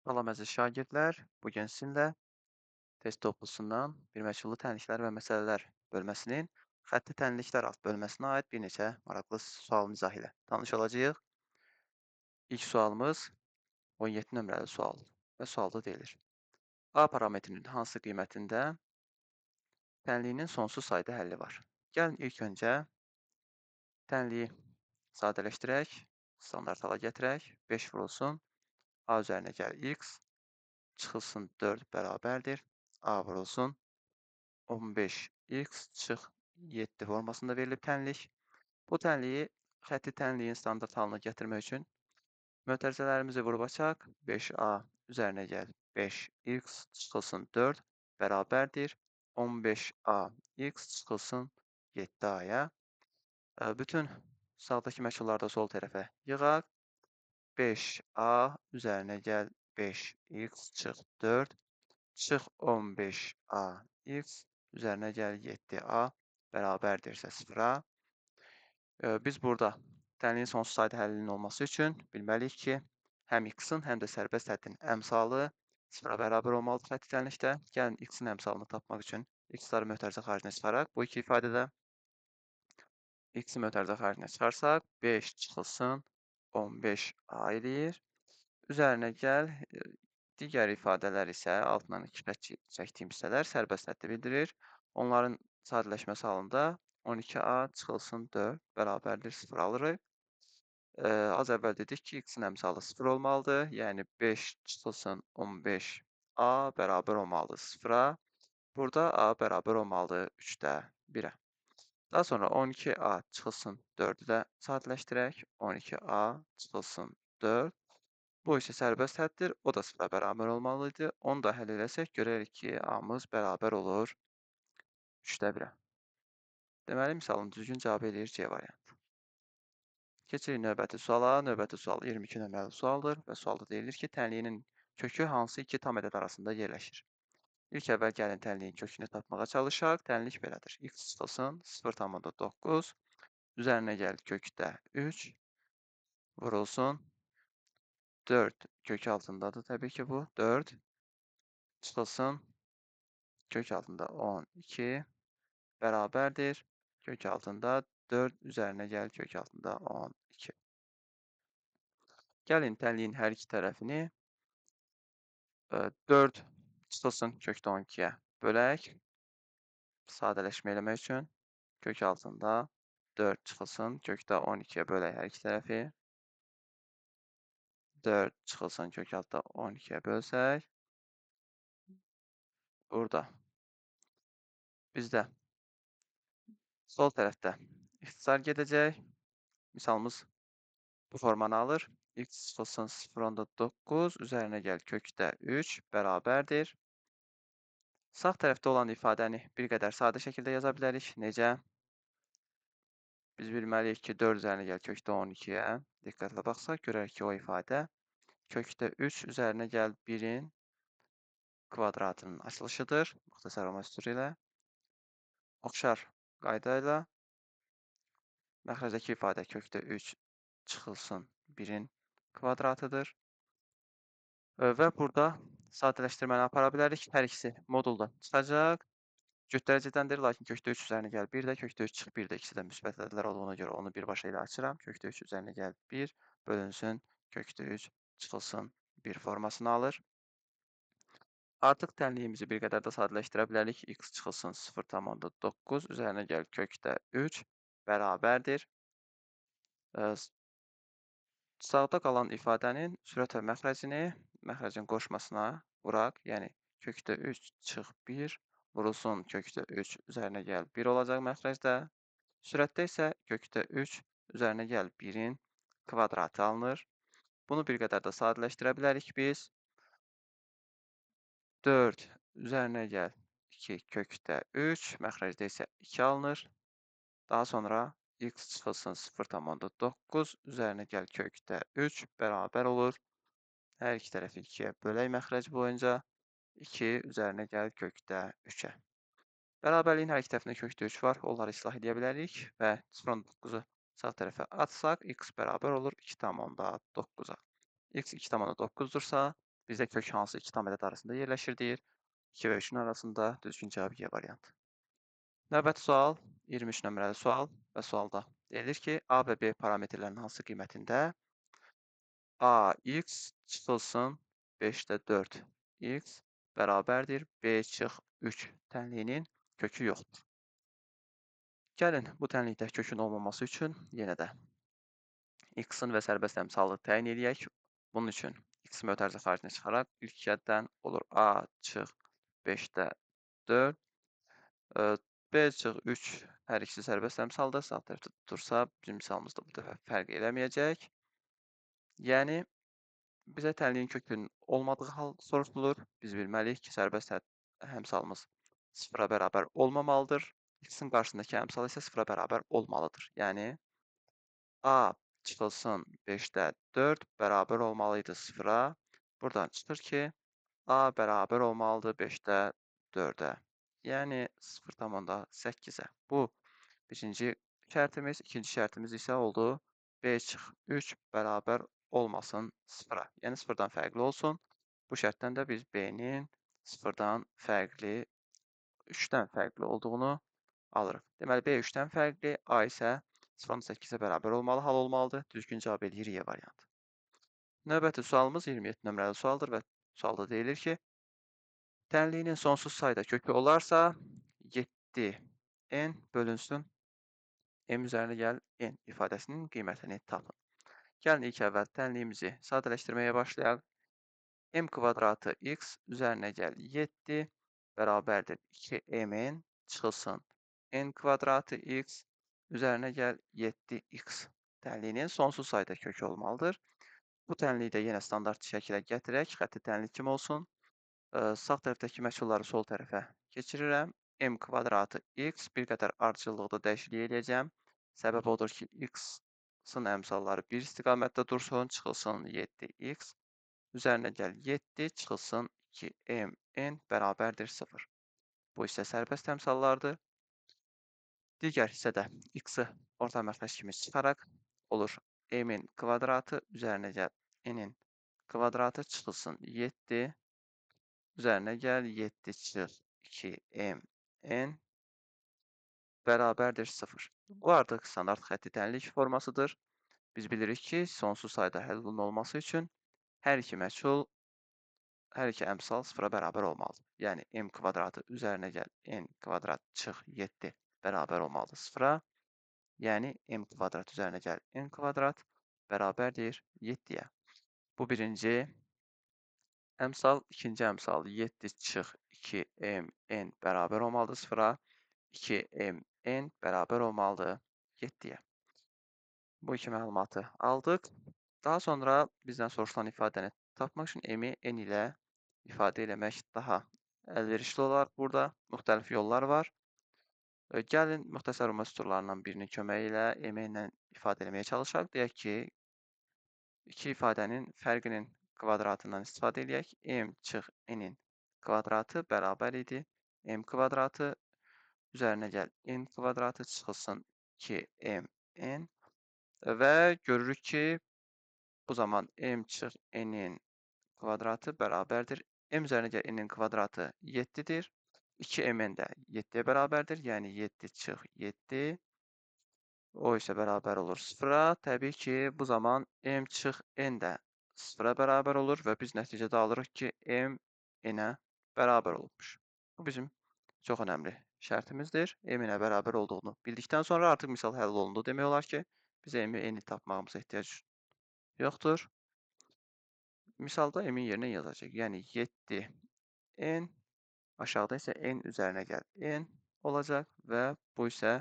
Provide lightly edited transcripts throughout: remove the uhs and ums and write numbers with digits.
Salam əziz şagirdlər, bu gün sizinlə test toplusundan bir məşğullu tənliklər və məsələlər bölməsinin xətti tənliklər alt bölməsinə aid bir neçə maraqlı sualın izahı ilə tanış olacağıq. İlk sualımız 17 nömrəli sual və sualda deyilir. A parametrinin hansı qiymətində tənliyinin sonsuz sayda həlli var? Gəlin ilk öncə tənliyi sadələşdirək, standart hala gətirək, 5 vurulsun, A üzərinə gəl x, çıxılsın 4 bərabərdir, A vurulsun, 15x çıx 7 formasında verilib tənlik. Bu tənliyi xətti tənliyin standart halına gətirmək üçün mötərizələrimizi vurub açaq. 5a üzərinə gəl 5x çıxılsın 4 bərabərdir. 15a x çıxılsın 7a-ya. Bütün sağdakı məşğulları da sol tərəfə yığaq. 5a üzərinə gəl 5x çıx 4 çıx 15a x üzərinə gəl 7a bərabərdirsə 0-a. Biz burada tənliyin sonsuz sayda həllinin olması üçün bilməliyik ki, həm x-in, həm də sərbəst həddin əmsalı 0-a bərabər olmalıdır xətti tənlikdə. Gəlin x-in əmsalını tapmaq üçün x-ları mötərizə xaricinə çıxaraq, bu iki ifadədə x-i mötərizə xaricinə çıxarsaq, 5 çıxılsın 15a eləyir. Üzərinə gəl, digər ifadələr isə altından 2 xətt çəkdiyim hissələr sərbəst həddi bildirir. Onların sadələşməsi halında 12a çıxılsın 4 bərabərdir 0 alırıq. Az əvvəl dedik ki, x-in əmsalı 0 olmalıdır. Yəni 5 çıxılsın 15a bərabər olmalıdır 0-a. Burada a bərabər olmalıdır 3-də 1-ə. Daha sonra 12a çıxılsın 4-ü də sadələşdirək. 12a çıxılsın 4. Bu isə sərbəst həddir, o da 0-a bərabər olmalıdır. Onu da həll eləsək, görərik ki, a-mız bərabər olur 3-də 1-ə. Deməli, misalın düzgün cavabı eləyir C variantı. Keçirik növbəti suala. Növbəti sual 22 nömrəli sualdır və sualda deyilir ki, tənliyinin kökü hansı iki tam ədəd arasında yerləşir? İlk əvvəl gəlin tənliyin kökünü tapmağa çalışaq. Tənlik belədir. X çıxılsın 0,9, üzərinə gəl kökdə 3, vurulsun 4 kök altındadır təbii ki bu. 4 çıxılsın kök altında 12 bərabərdir. Kök altında 4 üzərinə gəl kök altında 12. Gəlin tənliyin hər iki tərəfini 4 çıxılsın kökdə 12-yə bölək. Sadələşmə eləmək üçün kök altında 4 çıxılsın kökdə 12-yə bölək hər iki tərəfi. 4 çıxılsın kök altında 12-yə bölsək. Burada bizdə sol tərəfdə ixtisar gedəcək. Misalımız bu formanı alır. X çıxılsın 0,9 üzərinə gəl kökdə 3 bərabərdir. Sağ tərəfdə olan ifadəni bir qədər sadə şəkildə yaza bilərik. Necə? Biz bilməliyik ki, 4 üzərinə gəl kökdə 12-yə. Diqqətlə baxsaq, görərik ki, o ifadə kökdə 3 üzərinə gəl 1-in kvadratının açılışıdır. Muxtasarlama üsulu ilə. Oxşar qayda ilə məxrəcdəki ifadə kökdə 3 çıxılsın 1-in kvadratıdır. Və burada sadələşdirməni apara bilərik. Hər ikisi modulda çıxacaq. Cüt dərəcədəndir, lakin kökdə 3 üzərinə gəl 1 də, kökdə 3 çıx 1 də ikisi də müsbət ədədlər olduğuna görə onu birbaşa ilə açıram. Kökdə 3 üzərinə gəl 1 bölünsün kökdə 3 çıxılsın 1 formasını alır. Artıq tənliyimizi bir qədər də sadələşdirə bilərik. X çıxılsın 0,9 üzərinə gəl kökdə 3 bərabərdir. Sağda qalan ifadənin sürət və məxrəcin qoşmasına vuraq. Yəni, kökdə 3 çıx 1 vurulsun kökdə 3 üzərinə gəl 1 olacaq məxrəcdə. Sürətdə isə kökdə 3 üzərinə gəl 1-in kvadratı alınır. Bunu bir qədər də sadələşdirə bilərik biz. 4 üzərinə gəl 2 kökdə 3, məxrəcdə isə 2 alınır. Daha sonra x çıxılsın 0,9 üzərinə gəl kökdə 3 bərabər olur. Hər iki tərəfi 2-yə bölək məxrəc boyunca 2 üzərinə gəl kökdə 3-ə. Bərabərliyin hər iki tərəfində kökdə 3 var. Onları islah edə bilərik və 0,9-u sağ tərəfə atsaq x bərabər olur 2,9-a. X 2,9-dursa Bizdə kök hansı iki tam ədəd arasında yerləşir deyir. 2 və 3-ün arasında düzgün cavab Y variantı. Növbəti sual 23 nömrəli sual və sualda deyilir ki, A və B parametrlərinin hansı qiymətində AX çıxılsın 5-də 4x bərabərdir B çıx 3 tənliyinin kökü yoxdur. Gəlin bu tənlikdə kökün olmaması üçün yenə də x-in və sərbəst əmsalı təyin eləyək. Bunun üçün x mötərizə xaricinə çıxaraq ilk ədədən olur A çıx 5-də 4 B çıx 3 hər ikisi sərbəst əmsaldır. Sağ tərəfdə tutursa, bizim misalımızda bu dəfə fərq eləməyəcək. Yəni, bizə tənliyin kökünün olmadığı hal soruşulur. Biz bilməliyik ki, sərbəst əmsalımız 0-a bərabər olmamalıdır. X-in qarşısındakı əmsal isə 0-a bərabər olmalıdır. Yəni, A çıxılsın 5-də 4 bərabər olmalıydı 0-a. Buradan çıxır ki, A bərabər olmalıdır 5-də 4-ə. Yəni 0,8-ə. Bu birinci şərtimiz. İkinci şərtimiz isə oldu B çıx 3 bərabər olmasın 0-a. Yəni 0-dan fərqli olsun. Bu şərtdən də biz B-nin 0-dan fərqli, 3-dən fərqli olduğunu alırıq. Deməli, B 3-dən fərqli, A isə 0,8-ə bərabər olmalı, hal olmalıdır. Düzgün cavab eləyir Y variantı. Növbəti sualımız 27 nömrəli sualdır və sualda deyilir ki, tənliyinin sonsuz sayda kökü olarsa 7n bölünsün m üzərinə gəl n ifadəsinin qiymətini tapın. Gəlin ilk əvvəl tənliyimizi sadələşdirməyə başlayaq. M kvadratı x üzərinə gəl 7 bərabərdir 2mn çıxılsın n kvadratı x üzərinə gəl 7x. Tənliyinin sonsuz sayda kökü olmalıdır. Bu tənliyi də yenə standart şəkilə gətirək. Xətti tənlik kimi olsun. Sağ tərəfdəki məchulları sol tərəfə keçirirəm. M kvadratı x bir qədər ardıcıllıqda dəyişiklik eləyəcəm. Səbəb odur ki, x-in əmsalları bir istiqamətdə dursun, çıxılsın 7x. Üzərinə gəl 7, çıxılsın 2mn bərabərdir 0. Bu isə sərbəst əmsallardır. Digər hissədə x-i orta məxrəc kimi çıxaraq olur m-in kvadratı üzərinə gəl n-in kvadratı çıxılsın 7 üzərinə gəl 7 çıx 2mn bərabərdir 0. Bu artıq standart xətti tənlik formasıdır. Biz bilirik ki, sonsuz sayda həllin olması üçün hər iki məchul, hər iki əmsal 0-a bərabər olmalıdır. Yəni, m kvadratı üzərinə gəl n kvadrat çıx 7 bərabər olmalıdır 0-a. Yəni, m kvadrat üzərinə gəl n kvadrat bərabərdir 7-yə. Bu birinci əmsal, ikinci əmsal 7 çıx 2mn bərabər olmalıdır 0-a. 2mn bərabər olmalıdır 7-yə. Bu iki məlumatı aldıq. Daha sonra bizdən soruşulan ifadəni tapmaq üçün m-i n ilə ifadə eləmək daha əlverişli olar. Burada müxtəlif yollar var. Gəlin, müxtəsər olma süturlarından birinin köməyi ilə m-i ilə ifadə eləməyə çalışaq. Deyək ki, iki ifadənin fərqinin kvadratından istifadə edək. M çıx n-in kvadratı bərabər idi. M kvadratı üzərinə gəl n kvadratı çıxılsın 2mn və görürük ki, bu zaman m çıx n-in kvadratı bərabərdir. M üzərinə gəl n-in kvadratı 7-dir. 2mn də 7-yə bərabərdir. Yəni 7 çıx 7. O isə bərabər olur 0-a. Təbii ki, bu zaman m çıx n də 0-a bərabər olur və biz nəticədə alırıq ki, m n-ə bərabər olmuş. Bu bizim çox önəmli şərtimizdir. M-ə bərabər olduğunu bildikdən sonra artıq misal həll olundu. Demək olar ki, bizə m-i n-i tapmağımıza ehtiyac yoxdur. Misalda m-in yerinə yazacaq. Yəni 7n, aşağıda isə n üzərinə gəl n olacaq və bu isə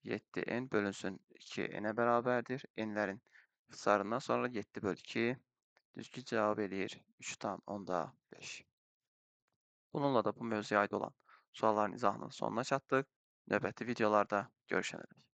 7n bölünsün 2n-ə bərabərdir. N-lərin ixtisarından sonra 7 bölü 2 düzgün cavab eləyir 3,5. Bununla da bu mövzuya aid olan sualların izahının sonuna çatdıq. Növbəti videolarda görüşənədək.